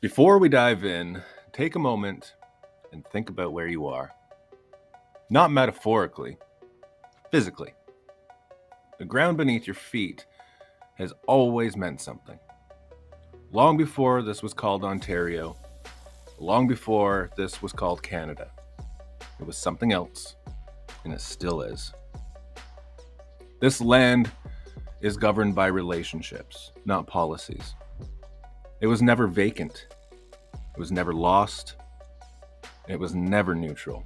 Before we dive in, take a moment and think about where you are. Not metaphorically, physically. The ground beneath your feet has always meant something. Long before this was called Ontario, long before this was called Canada, it was something else, and it still is. This land is governed by relationships, not policies. It was never vacant. It was never lost. It was never neutral.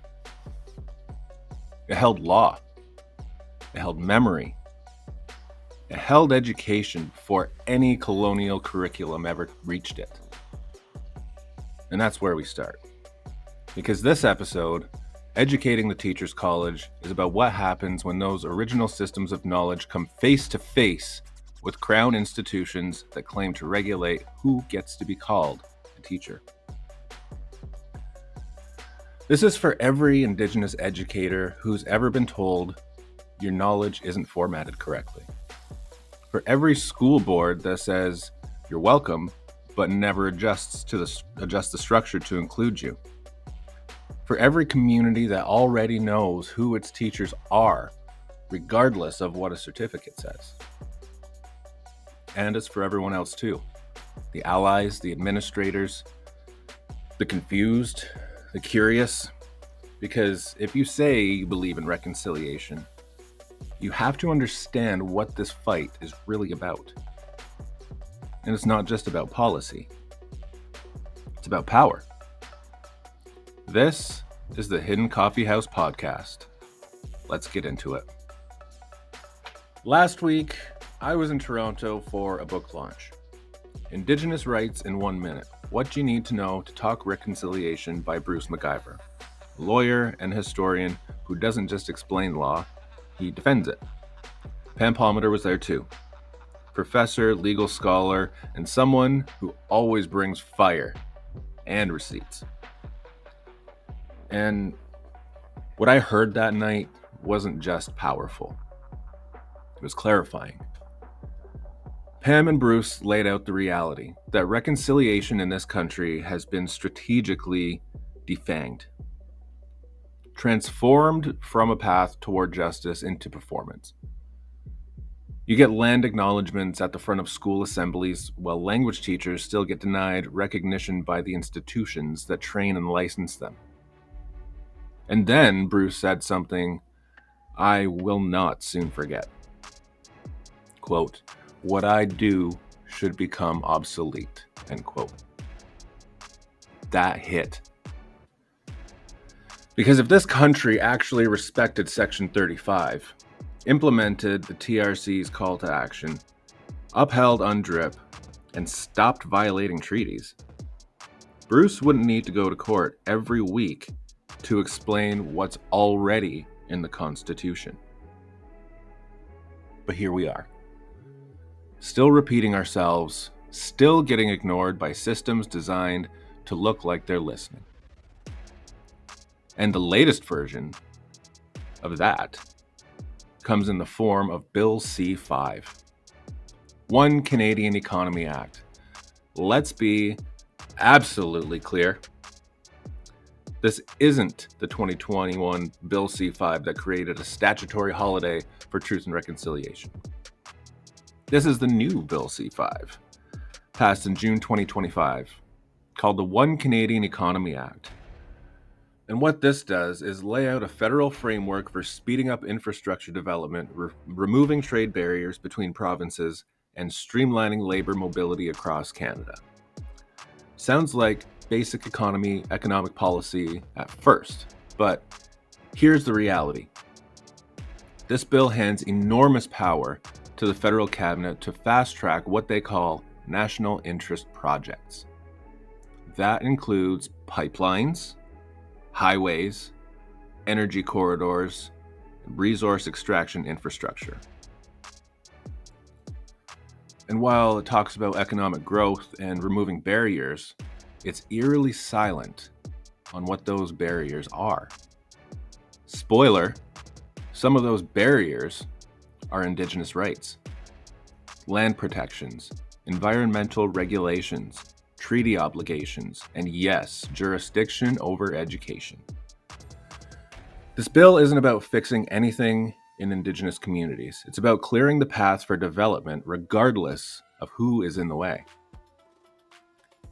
It held law. It held memory. It held education before any colonial curriculum ever reached it. And that's where we start. Because this episode, Educating the Teachers College, is about what happens when those original systems of knowledge come face to face with Crown institutions that claim to regulate who gets to be called a teacher. This is for every Indigenous educator who's ever been told your knowledge isn't formatted correctly. For every school board that says you're welcome, but never adjusts the structure to include you. For every community that already knows who its teachers are, regardless of what a certificate says. And it's for everyone else too. The allies, the administrators, the confused, the curious. Because if you say you believe in reconciliation, you have to understand what this fight is really about. And it's not just about policy. It's about power. This is the Hidden Coffee House podcast. Let's get into it. Last week, I was in Toronto for a book launch. Indigenous Rights in 1 Minute. What You Need to Know to Talk Reconciliation by Bruce McIver, a lawyer and historian who doesn't just explain law, he defends it. Pam Palmater was there too. Professor, legal scholar, and someone who always brings fire and receipts. And what I heard that night wasn't just powerful. It was clarifying. Pam and Bruce laid out the reality that reconciliation in this country has been strategically defanged, transformed from a path toward justice into performance. You get land acknowledgements at the front of school assemblies, while language teachers still get denied recognition by the institutions that train and license them. And then Bruce said something I will not soon forget. Quote, "What I do should become obsolete," end quote. That hit. Because if this country actually respected Section 35, implemented the TRC's call to action, upheld UNDRIP, and stopped violating treaties, Bruce wouldn't need to go to court every week to explain what's already in the Constitution. But here we are, still repeating ourselves, still getting ignored by systems designed to look like they're listening. And the latest version of that comes in the form of Bill C-5, One Canadian Economy Act. Let's be absolutely clear. This isn't the 2021 Bill C-5 that created a statutory holiday for truth and reconciliation. This is the new Bill C-5, passed in June 2025, called the One Canadian Economy Act. And what this does is lay out a federal framework for speeding up infrastructure development, removing trade barriers between provinces, and streamlining labor mobility across Canada. Sounds like basic economic policy at first, but here's the reality. This bill hands enormous power to the federal cabinet to fast-track what they call national interest projects. That includes pipelines, highways, energy corridors, and resource extraction infrastructure. And while it talks about economic growth and removing barriers, it's eerily silent on what those barriers are. Spoiler, some of those barriers are Indigenous rights, land protections, environmental regulations, treaty obligations, and yes, jurisdiction over education. This bill isn't about fixing anything in Indigenous communities. It's about clearing the path for development regardless of who is in the way.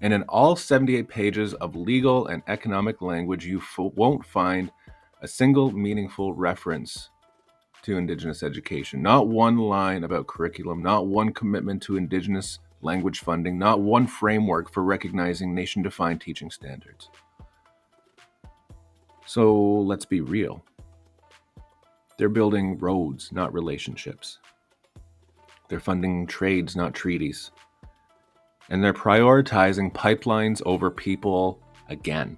And in all 78 pages of legal and economic language, you won't find a single meaningful reference to Indigenous education. Not one line about curriculum, not one commitment to Indigenous language funding, not one framework for recognizing nation-defined teaching standards. So let's be real. They're building roads, not relationships. They're funding trades, not treaties. And they're prioritizing pipelines over people again.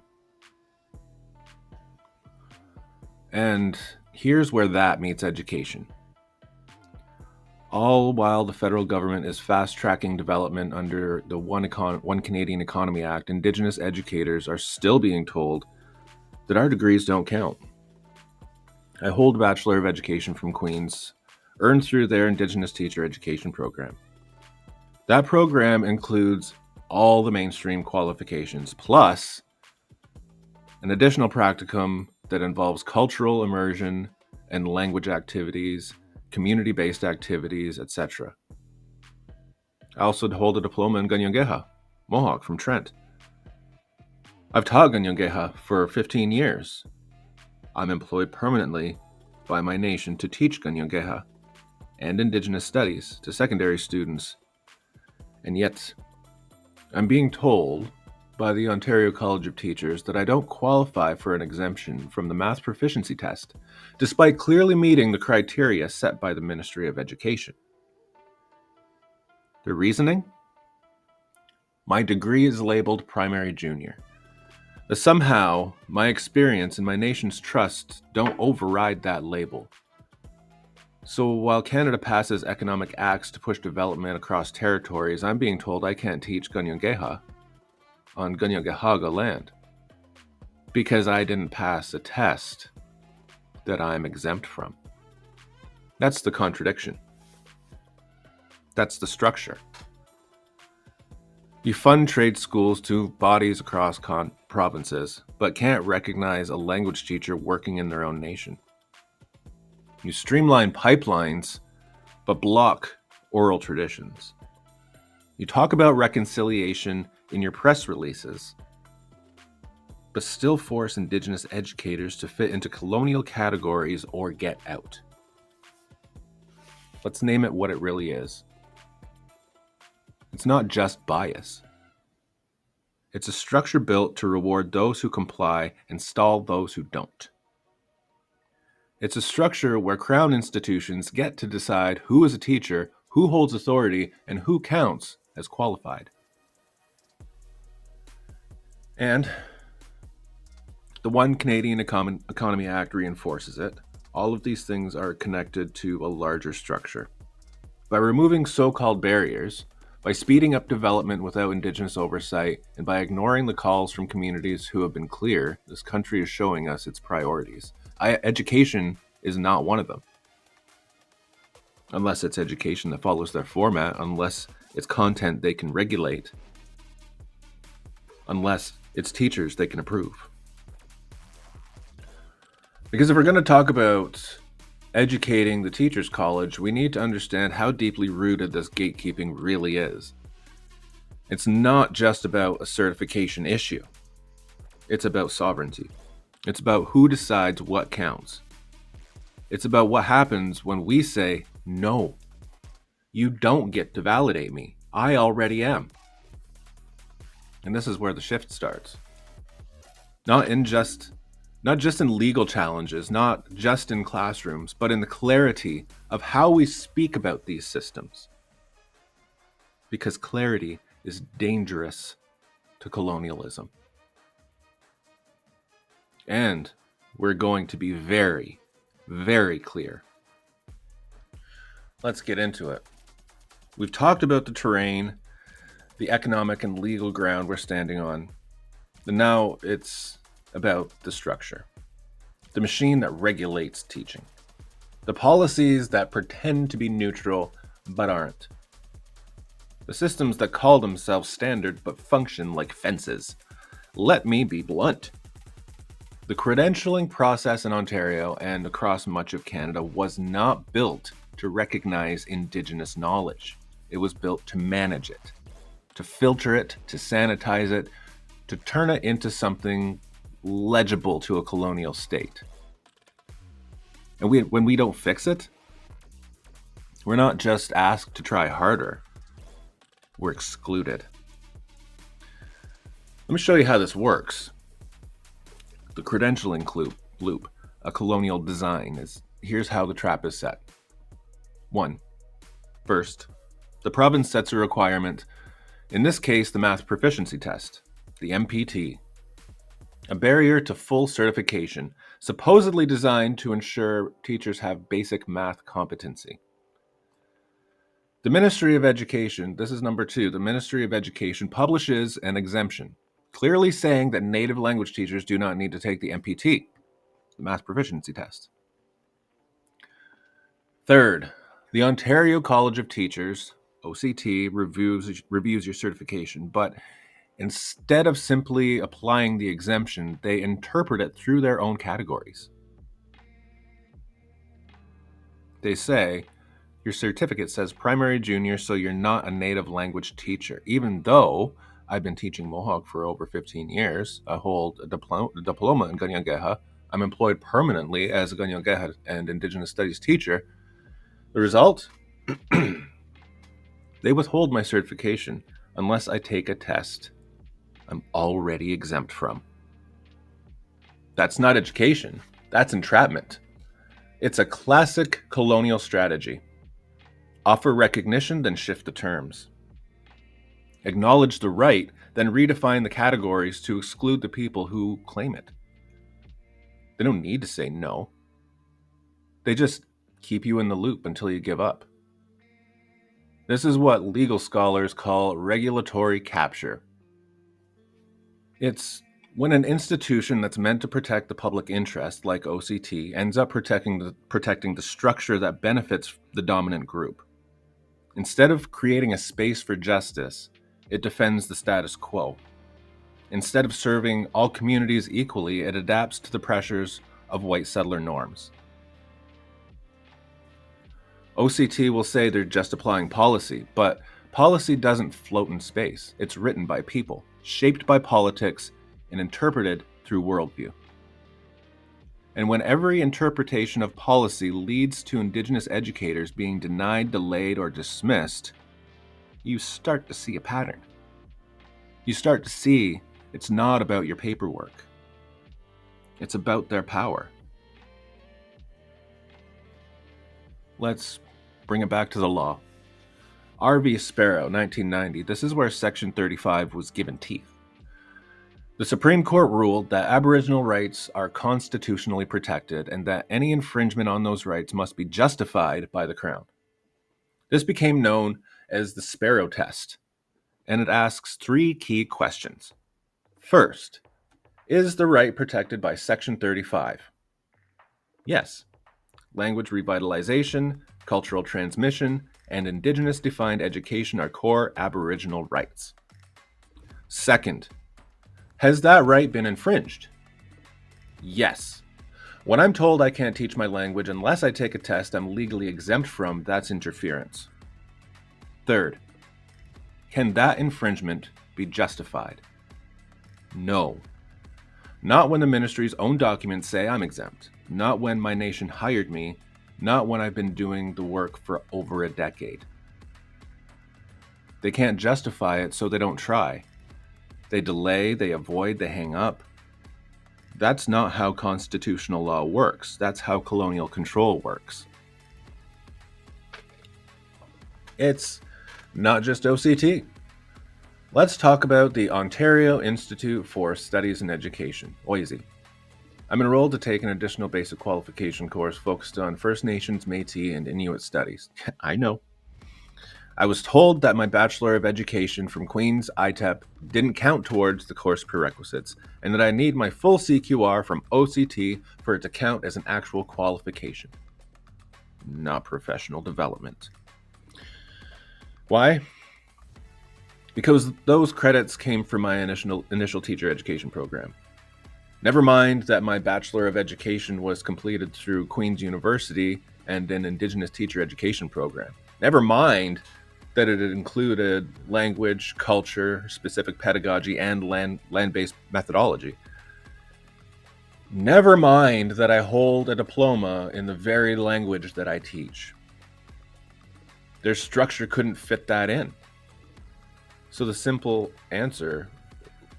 And here's where that meets education. All while the federal government is fast-tracking development under the One Canadian Economy Act, Indigenous educators are still being told that our degrees don't count. I hold a Bachelor of Education from Queen's, earned through their Indigenous teacher education program. That program includes all the mainstream qualifications, plus an additional practicum that involves cultural immersion and language activities, community-based activities, etc. I also hold a diploma in Ganyongeha, Mohawk from Trent. I've taught Ganyongeha for 15 years. I'm employed permanently by my nation to teach Ganyongeha and Indigenous studies to secondary students. And yet, I'm being told by the Ontario College of Teachers that I don't qualify for an exemption from the math proficiency test, despite clearly meeting the criteria set by the Ministry of Education. The reasoning? My degree is labeled primary junior. But somehow, my experience and my nation's trust don't override that label. So while Canada passes economic acts to push development across territories, I'm being told I can't teach Ganyongeha on Ganyongehaga land because I didn't pass a test that I'm exempt from. That's the contradiction. That's the structure. You fund trade schools to bodies across provinces, but can't recognize a language teacher working in their own nation. You streamline pipelines, but block oral traditions. You talk about reconciliation in your press releases, but still force Indigenous educators to fit into colonial categories or get out. Let's name it what it really is. It's not just bias. It's a structure built to reward those who comply and stall those who don't. It's a structure where Crown institutions get to decide who is a teacher, who holds authority, and who counts as qualified. And the One Canadian Economy Act reinforces it. All of these things are connected to a larger structure. By removing so-called barriers, by speeding up development without Indigenous oversight, and by ignoring the calls from communities who have been clear, this country is showing us its priorities. Education is not one of them. Unless it's education that follows their format, unless it's content they can regulate, unless it's teachers they can approve. Because if we're going to talk about educating the Teachers College, we need to understand how deeply rooted this gatekeeping really is. It's not just about a certification issue. It's about sovereignty. It's about who decides what counts. It's about what happens when we say, no, you don't get to validate me. I already am. And this is where the shift starts. Not just in legal challenges, not just in classrooms, but in the clarity of how we speak about these systems. Because clarity is dangerous to colonialism. And we're going to be very, very clear. Let's get into it. We've talked about the terrain, the economic and legal ground we're standing on. And now it's about the structure, the machine that regulates teaching, the policies that pretend to be neutral but aren't. The systems that call themselves standard but function like fences. Let me be blunt. The credentialing process in Ontario and across much of Canada was not built to recognize Indigenous knowledge. It was built to manage it, to filter it, to sanitize it, to turn it into something legible to a colonial state. And when we don't fix it, we're not just asked to try harder, we're excluded. Let me show you how this works. The credentialing loop, a colonial design, here's how the trap is set. 1. First, the province sets a requirement, in this case the math proficiency test, the MPT, a barrier to full certification, supposedly designed to ensure teachers have basic math competency. The Ministry of Education, this is number 2, the Ministry of Education publishes an exemption, clearly saying that native language teachers do not need to take the MPT, the math proficiency test. Third, the Ontario College of Teachers, OCT, reviews your certification, but instead of simply applying the exemption, they interpret it through their own categories. They say, your certificate says primary junior, so you're not a native language teacher. Even though I've been teaching Mohawk for over 15 years, I hold a diploma in Ganyangeha, I'm employed permanently as a Ganyangeha and Indigenous Studies teacher. The result? They withhold my certification unless I take a test I'm already exempt from. That's not education, that's entrapment. It's a classic colonial strategy. Offer recognition, then shift the terms. Acknowledge the right, then redefine the categories to exclude the people who claim it. They don't need to say no. They just keep you in the loop until you give up. This is what legal scholars call regulatory capture. It's when an institution that's meant to protect the public interest, like OCT, ends up protecting the structure that benefits the dominant group. Instead of creating a space for justice, it defends the status quo. Instead of serving all communities equally, it adapts to the pressures of white settler norms. OCT will say they're just applying policy, but policy doesn't float in space. It's written by people, shaped by politics, and interpreted through worldview. And when every interpretation of policy leads to Indigenous educators being denied, delayed, or dismissed, you start to see a pattern. You start to see it's not about your paperwork. It's about their power. Let's bring it back to the law. R.V. Sparrow, 1990. This is where Section 35 was given teeth. The Supreme Court ruled that Aboriginal rights are constitutionally protected and that any infringement on those rights must be justified by the Crown. This became known as the Sparrow Test, and it asks 3 key questions. First, is the right protected by Section 35? Yes. Language revitalization, cultural transmission, and Indigenous defined education are core Aboriginal rights. Second, has that right been infringed? Yes. When I'm told I can't teach my language unless I take a test I'm legally exempt from, that's interference. Third, can that infringement be justified? No. Not when the ministry's own documents say I'm exempt. Not when my nation hired me. Not when I've been doing the work for over a decade. They can't justify it, so they don't try. They delay, they avoid, they hang up. That's not how constitutional law works. That's how colonial control works. It's not just OCT. Let's talk about the Ontario Institute for Studies in Education, OISE. I'm enrolled to take an additional basic qualification course focused on First Nations, Métis, and Inuit studies. I know. I was told that my Bachelor of Education from Queen's ITEP didn't count towards the course prerequisites, and that I need my full CQR from OCT for it to count as an actual qualification. Not professional development. Why? because those credits came from my initial teacher education program. Never mind that my Bachelor of Education was completed through Queen's University and an Indigenous teacher education program. Never mind that it included language, culture, specific pedagogy, and land-based methodology. Never mind that I hold a diploma in the very language that I teach. Their structure couldn't fit that in. So the simple answer,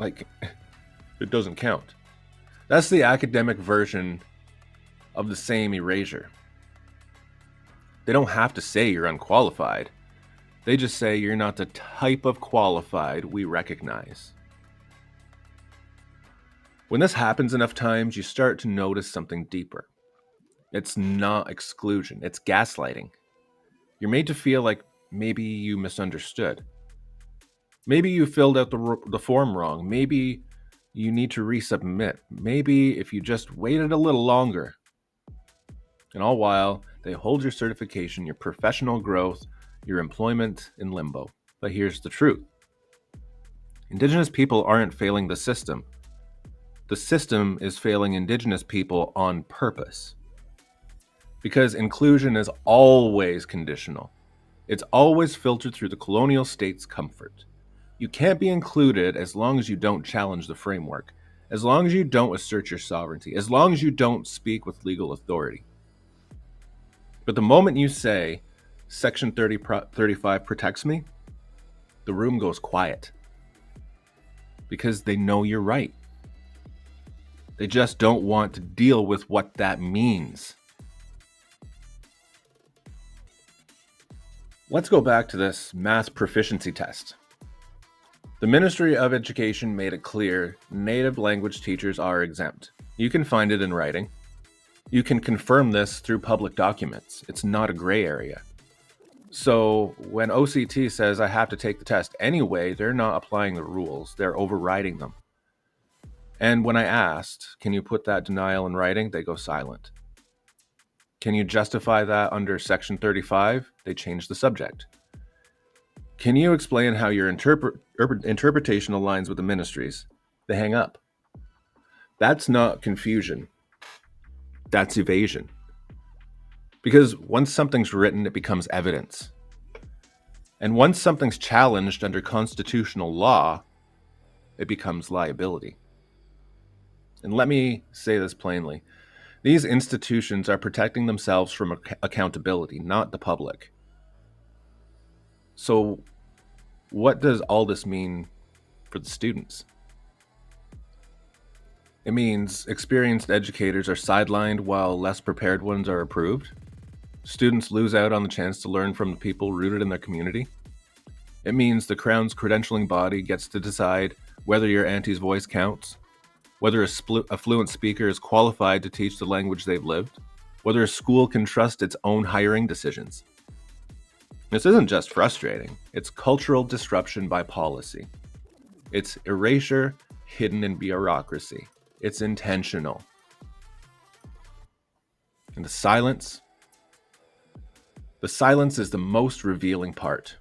it doesn't count. That's the academic version of the same erasure. They don't have to say you're unqualified. They just say you're not the type of qualified we recognize. When this happens enough times, you start to notice something deeper. It's not exclusion, it's gaslighting. You're made to feel like maybe you misunderstood. Maybe you filled out the form wrong. Maybe you need to resubmit. Maybe if you just waited a little longer. And all while, they hold your certification, your professional growth, your employment in limbo. But here's the truth. Indigenous people aren't failing the system. The system is failing Indigenous people on purpose. Because inclusion is always conditional. It's always filtered through the colonial state's comfort. You can't be included as long as you don't challenge the framework, as long as you don't assert your sovereignty, as long as you don't speak with legal authority. But the moment you say, Section 35 protects me, the room goes quiet. Because they know you're right. They just don't want to deal with what that means. Let's go back to this math proficiency test. The Ministry of Education made it clear native language teachers are exempt. You can find it in writing. You can confirm this through public documents. It's not a gray area. So when OCT says I have to take the test anyway, they're not applying the rules, they're overriding them. And when I asked, can you put that denial in writing? They go silent. Can you justify that under Section 35? They change the subject. Can you explain how your interpretation aligns with the ministry's? They hang up. That's not confusion. That's evasion. Because once something's written, it becomes evidence. And once something's challenged under constitutional law, it becomes liability. And let me say this plainly. These institutions are protecting themselves from accountability, not the public. So what does all this mean for the students? It means experienced educators are sidelined while less prepared ones are approved. Students lose out on the chance to learn from the people rooted in their community. It means the Crown's credentialing body gets to decide whether your auntie's voice counts, whether a fluent speaker is qualified to teach the language they've lived, whether a school can trust its own hiring decisions. This isn't just frustrating, it's cultural disruption by policy. It's erasure hidden in bureaucracy. It's intentional. And the silence is the most revealing part.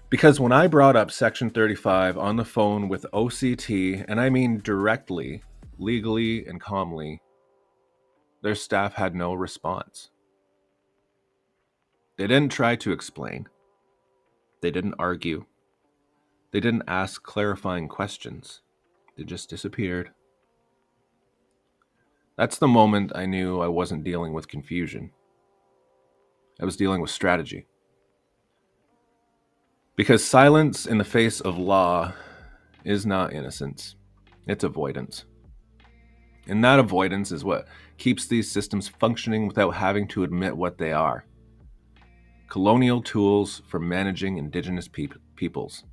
Because when I brought up Section 35 on the phone with OCT, and I mean directly, legally and calmly, their staff had no response. They didn't try to explain. They didn't argue. They didn't ask clarifying questions. They just disappeared. That's the moment I knew I wasn't dealing with confusion. I was dealing with strategy. Because silence in the face of law is not innocence, it's avoidance. And that avoidance is what keeps these systems functioning without having to admit what they are. Colonial tools for managing Indigenous peoples.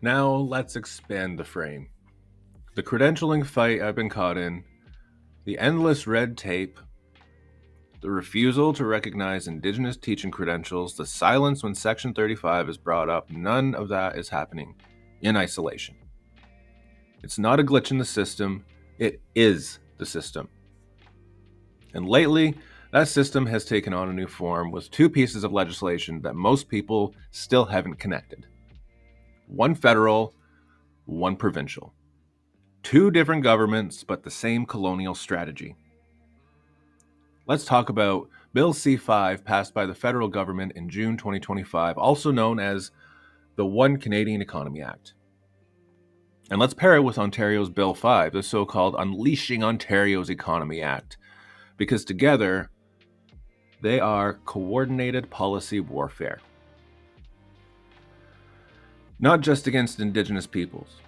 Now let's expand the frame. The credentialing fight I've been caught in, the endless red tape, the refusal to recognize Indigenous teaching credentials, the silence when Section 35 is brought up, none of that is happening in isolation. It's not a glitch in the system, it is the system. And lately, That system has taken on a new form with two pieces of legislation that most people still haven't connected. One federal, one provincial. Two different governments, but the same colonial strategy. Let's talk about Bill C-5 passed by the federal government in June 2025, also known as the One Canadian Economy Act. And let's pair it with Ontario's Bill 5, the so-called Unleashing Ontario's Economy Act, because together they are coordinated policy warfare. Not just against Indigenous peoples,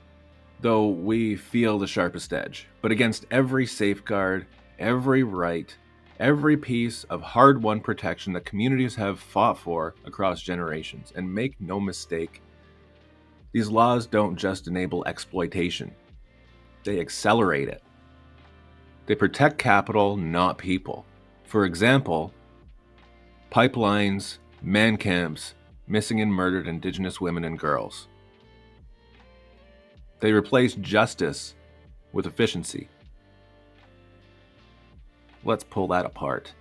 though we feel the sharpest edge, but against every safeguard, every right, every piece of hard-won protection that communities have fought for across generations. And make no mistake, these laws don't just enable exploitation, they accelerate it. They protect capital, not people. For example, pipelines, man camps, missing and murdered Indigenous women and girls. They replace justice with efficiency. Let's pull that apart.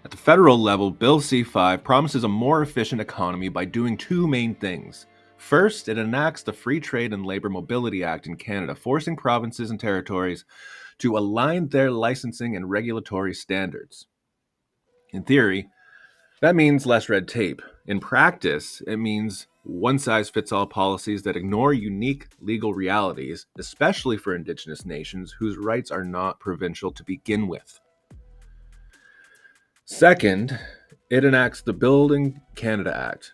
At the federal level, Bill C-5 promises a more efficient economy by doing two main things. First, it enacts the Free Trade and Labor Mobility Act in Canada, forcing provinces and territories to align their licensing and regulatory standards. In theory, that means less red tape. In practice, it means one-size-fits-all policies that ignore unique legal realities, especially for Indigenous nations whose rights are not provincial to begin with. Second, it enacts the Building Canada Act,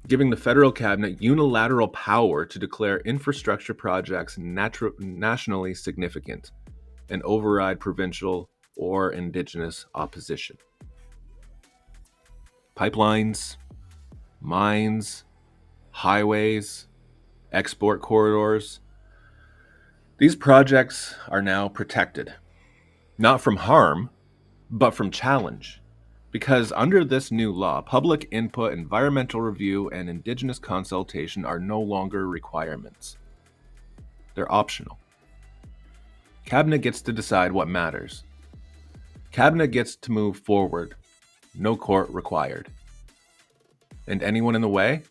giving the federal cabinet unilateral power to declare infrastructure projects nationally significant and override provincial or Indigenous opposition. Pipelines, mines, highways, export corridors. These projects are now protected, not from harm, but from challenge. Because under this new law, public input, environmental review, and Indigenous consultation are no longer requirements. They're optional. Cabinet gets to decide what matters. Cabinet gets to move forward. No court required. And anyone in the way?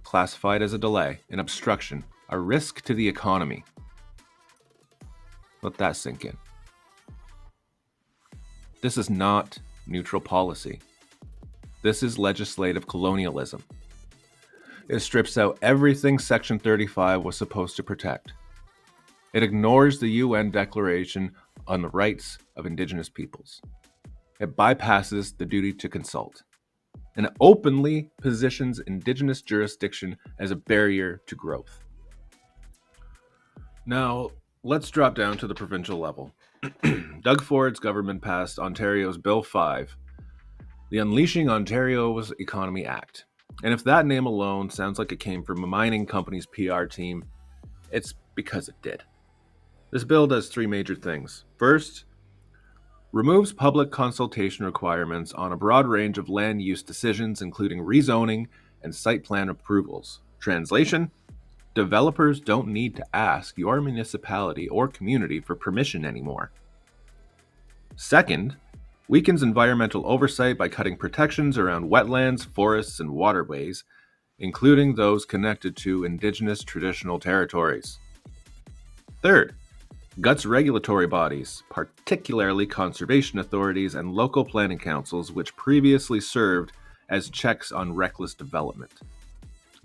Classified as a delay, an obstruction, a risk to the economy. Let that sink in. This is not neutral policy. This is legislative colonialism. It strips out everything Section 35 was supposed to protect. It ignores the UN Declaration on the Rights of Indigenous Peoples. It bypasses the duty to consult. And it openly positions Indigenous jurisdiction as a barrier to growth. Now, let's drop down to the provincial level. Doug Ford's government passed Ontario's Bill 5, the Unleashing Ontario's Economy Act. And if that name alone sounds like it came from a mining company's PR team, it's because it did. This bill does three major things. First, removes public consultation requirements on a broad range of land use decisions, including rezoning and site plan approvals. Translation: developers don't need to ask your municipality or community for permission anymore. Second, weakens environmental oversight by cutting protections around wetlands, forests, and waterways, including those connected to Indigenous traditional territories. Third, guts regulatory bodies, particularly conservation authorities and local planning councils, which previously served as checks on reckless development.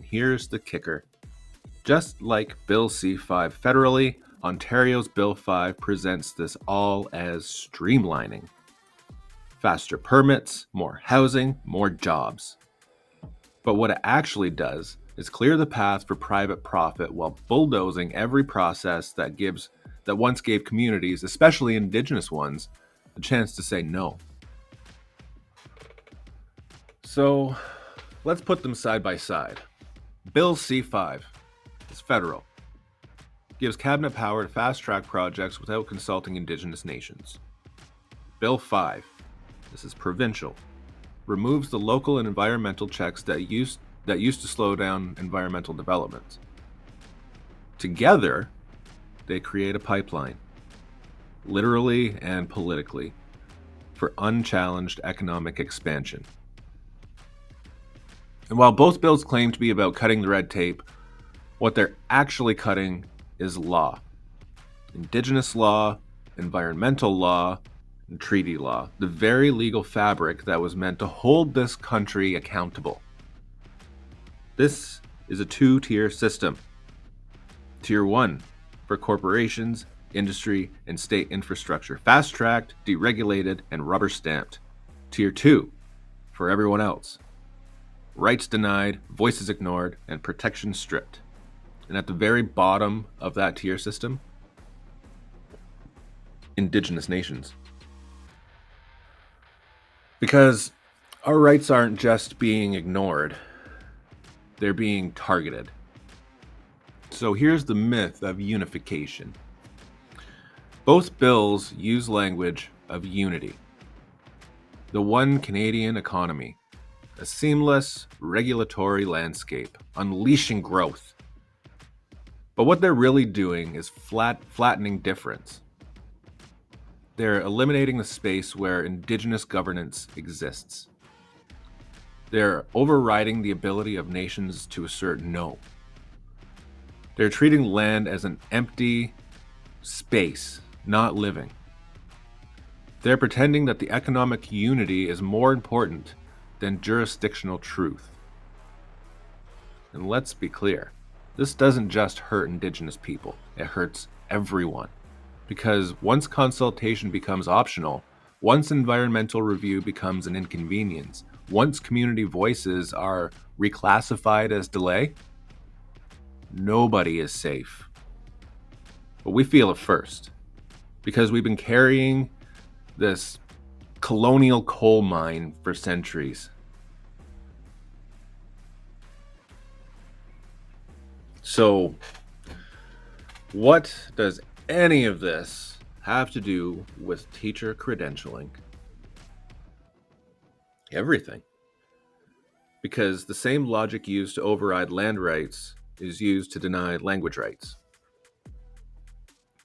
Here's the kicker. Just like Bill C-5 federally, Ontario's Bill 5 presents this all as streamlining. Faster permits, more housing, more jobs. But what it actually does is clear the path for private profit while bulldozing every process that once gave communities, especially Indigenous ones, a chance to say no. So let's put them side by side. Bill C-5 is federal. Gives cabinet power to fast-track projects without consulting Indigenous nations. Bill 5, this is provincial, removes the local and environmental checks that used to slow down environmental development. Together, they create a pipeline, literally and politically. for unchallenged economic expansion. And while both bills claim to be about cutting the red tape, what they're actually cutting is law. Indigenous law, environmental law, and treaty law, the very legal fabric that was meant to hold this country accountable. This is a two-tier system. Tier 1 for corporations, industry, and state infrastructure, fast-tracked, deregulated, and rubber-stamped. Tier 2 for everyone else. Rights denied, voices ignored, and protection stripped. And at the very bottom of that tier system, Indigenous nations. Because our rights aren't just being ignored, they're being targeted. So here's the myth of unification. Both bills use language of unity. The one Canadian economy, a seamless regulatory landscape, unleashing growth. But what they're really doing is flattening difference. They're eliminating the space where Indigenous governance exists. They're overriding the ability of nations to assert no. They're treating land as an empty space, not living. They're pretending that the economic unity is more important than jurisdictional truth. And let's be clear, this doesn't just hurt Indigenous people, it hurts everyone. Because once consultation becomes optional, once environmental review becomes an inconvenience, once community voices are reclassified as delay, nobody is safe. But we feel it first, because we've been carrying this colonial coal mine for centuries. So, what does any of this have to do with teacher credentialing? Everything. Because the same logic used to override land rights is used to deny language rights.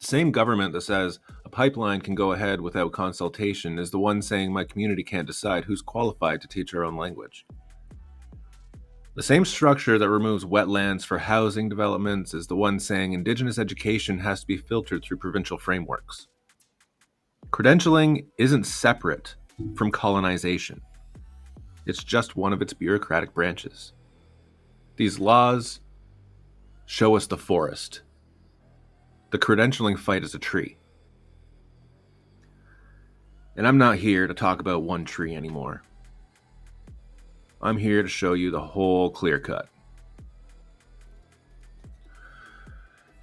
The same government that says a pipeline can go ahead without consultation is the one saying my community can't decide who's qualified to teach our own language. The same structure that removes wetlands for housing developments is the one saying Indigenous education has to be filtered through provincial frameworks. Credentialing isn't separate from colonization. It's just one of its bureaucratic branches. These laws show us the forest. The credentialing fight is a tree. And I'm not here to talk about one tree anymore. I'm here to show you the whole clear cut.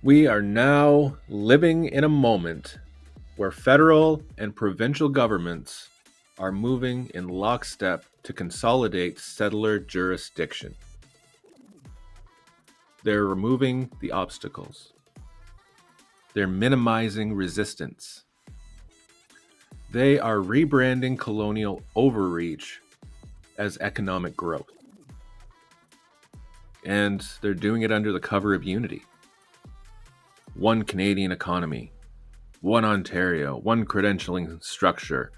We are now living in a moment where federal and provincial governments are moving in lockstep to consolidate settler jurisdiction. They're removing the obstacles. They're minimizing resistance. They are rebranding colonial overreach as economic growth. And they're doing it under the cover of unity. One Canadian economy, one Ontario, one credentialing structure,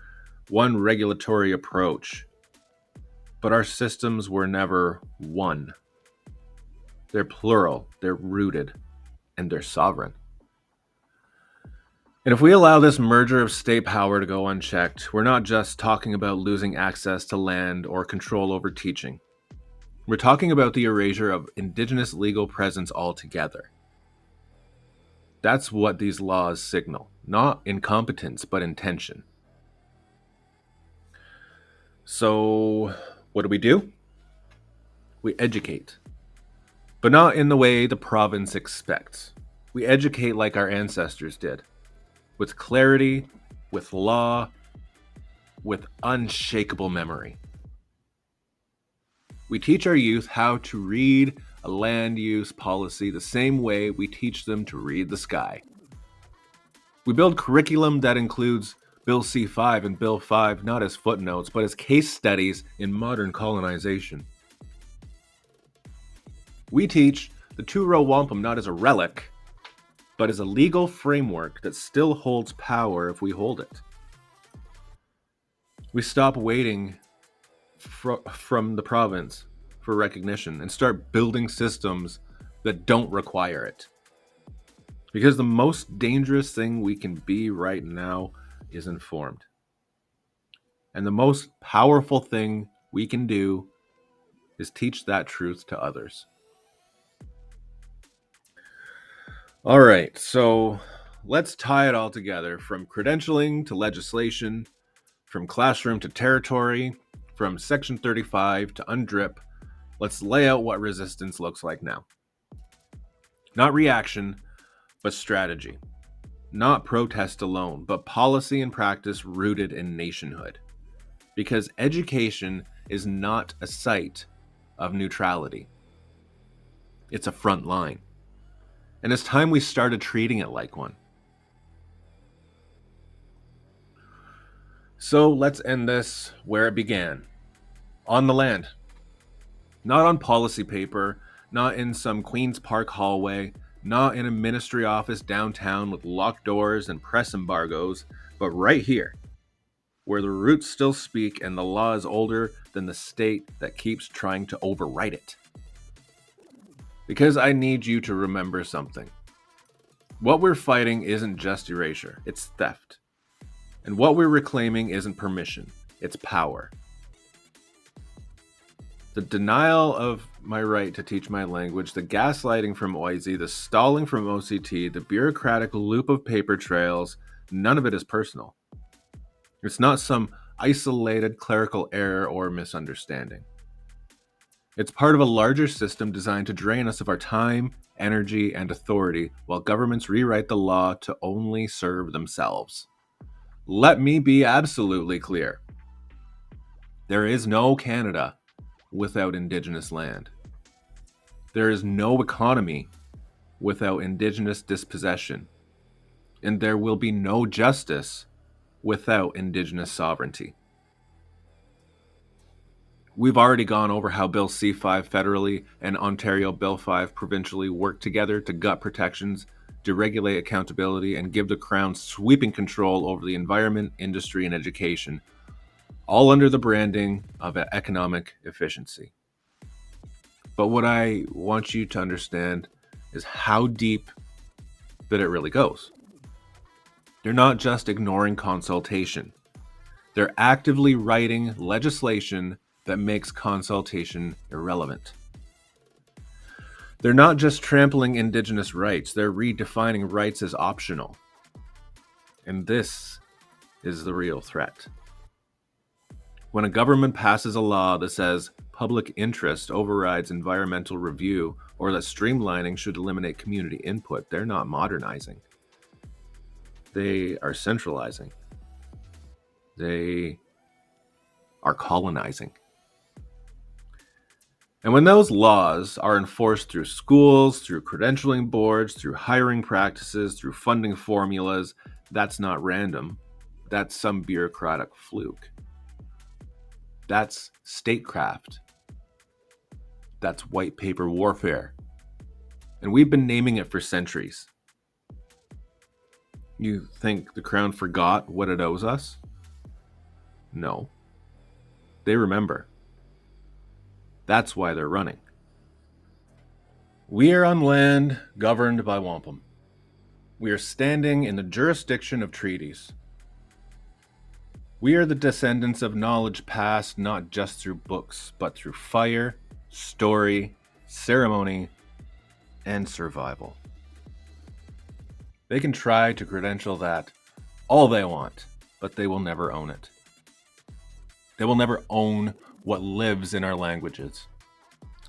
one regulatory approach. But our systems were never one. They're plural, they're rooted, and they're sovereign. And if we allow this merger of state power to go unchecked, we're not just talking about losing access to land or control over teaching. We're talking about the erasure of Indigenous legal presence altogether. That's what these laws signal. Not incompetence, but intention. So, what do? We educate. But not in the way the province expects. We educate like our ancestors did. With clarity, with law, with unshakable memory. We teach our youth how to read a land use policy the same way we teach them to read the sky. We build curriculum that includes Bill C-5 and Bill 5 not as footnotes, but as case studies in modern colonization. We teach the two-row wampum not as a relic, but as a legal framework that still holds power if we hold it. We stop waiting from the province for recognition and start building systems that don't require it. Because the most dangerous thing we can be right now is informed. And the most powerful thing we can do is teach that truth to others. All right, so let's tie it all together from credentialing to legislation, from classroom to territory, from Section 35 to UNDRIP. Let's lay out what resistance looks like now. Not reaction, but strategy. Not protest alone, but policy and practice rooted in nationhood. Because education is not a site of neutrality. It's a front line. And it's time we started treating it like one. So let's end this where it began. On the land. Not on policy paper, not in some Queen's Park hallway, not in a ministry office downtown with locked doors and press embargoes, but right here, where the roots still speak and the law is older than the state that keeps trying to overwrite it. Because I need you to remember something. What we're fighting isn't just erasure, it's theft. And what we're reclaiming isn't permission, it's power. The denial of my right to teach my language, the gaslighting from OISE, the stalling from OCT, the bureaucratic loop of paper trails, none of it is personal. It's not some isolated clerical error or misunderstanding. It's part of a larger system designed to drain us of our time, energy, and authority while governments rewrite the law to only serve themselves. Let me be absolutely clear. There is no Canada without Indigenous land. There is no economy without Indigenous dispossession. And there will be no justice without Indigenous sovereignty. We've already gone over how Bill C5 federally and Ontario Bill 5 provincially work together to gut protections, deregulate accountability, and give the Crown sweeping control over the environment, industry, and education, all under the branding of economic efficiency. But what I want you to understand is how deep that it really goes. They're not just ignoring consultation. They're actively writing legislation that makes consultation irrelevant. They're not just trampling Indigenous rights, they're redefining rights as optional. And this is the real threat. When a government passes a law that says public interest overrides environmental review or that streamlining should eliminate community input, they're not modernizing. They are centralizing. They are colonizing. And when those laws are enforced through schools, through credentialing boards, through hiring practices, through funding formulas, that's not random. That's some bureaucratic fluke. That's statecraft. That's white paper warfare. And we've been naming it for centuries. You think the Crown forgot what it owes us? No. They remember. That's why they're running. We are on land governed by wampum. We are standing in the jurisdiction of treaties. We are the descendants of knowledge passed not just through books, but through fire, story, ceremony, and survival. They can try to credential that all they want, but they will never own it. They will never own what lives in our languages.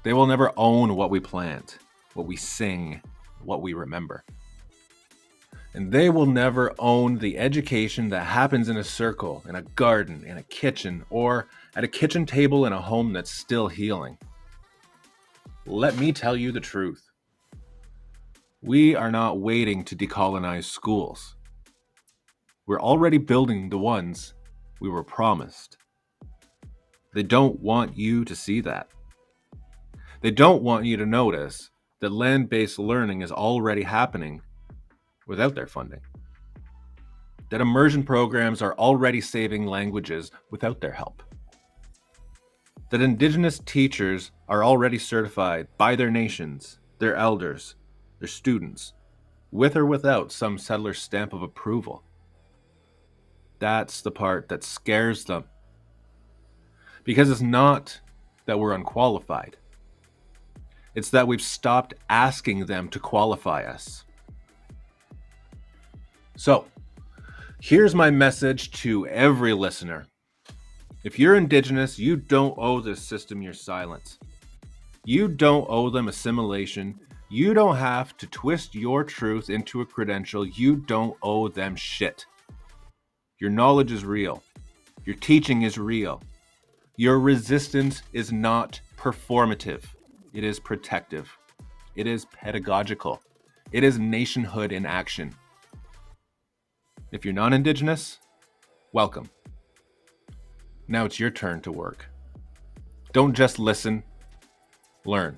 They will never own what we plant, what we sing, what we remember. And they will never own the education that happens in a circle, in a garden, in a kitchen, or at a kitchen table in a home that's still healing. Let me tell you the truth. We are not waiting to decolonize schools. We're already building the ones we were promised. They don't want you to see that. They don't want you to notice that land-based learning is already happening without their funding. that immersion programs are already saving languages without their help, that Indigenous teachers are already certified by their nations, their elders, their students, with or without some settler stamp of approval. That's the part that scares them. Because it's not that we're unqualified. It's that we've stopped asking them to qualify us. So, here's my message to every listener. If you're Indigenous, you don't owe this system your silence. You don't owe them assimilation. You don't have to twist your truth into a credential. You don't owe them shit. Your knowledge is real. Your teaching is real. Your resistance is not performative. It is protective. It is pedagogical. It is nationhood in action. If you're not Indigenous, welcome. Now it's your turn to work. Don't just listen, learn.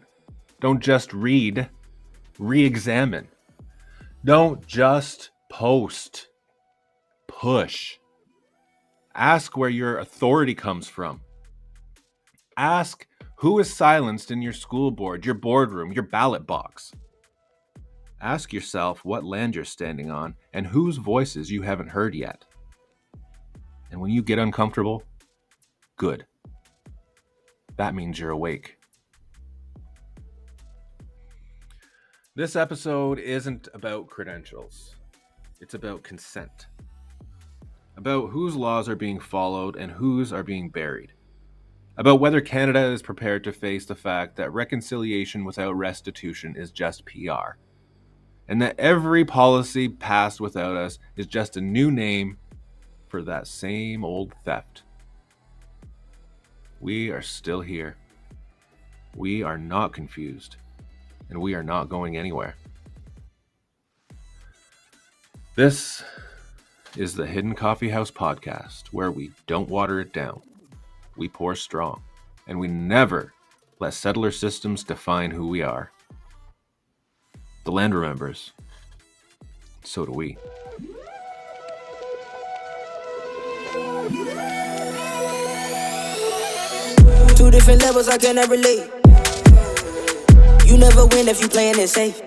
Don't just read, re-examine. Don't just post, push. Ask where your authority comes from. Ask who is silenced in your school board, your boardroom, your ballot box. Ask yourself what land you're standing on and whose voices you haven't heard yet. And when you get uncomfortable, good. That means you're awake. This episode isn't about credentials. It's about consent. About whose laws are being followed and whose are being buried. About whether Canada is prepared to face the fact that reconciliation without restitution is just PR. And that every policy passed without us is just a new name for that same old theft. We are still here. We are not confused. And we are not going anywhere. This is the Hidden Coffee House podcast, where we don't water it down. We pour strong, and we never let settler systems define who we are. The land remembers. So do we. Two different levels, I cannot relate. You never win if you playing it safe.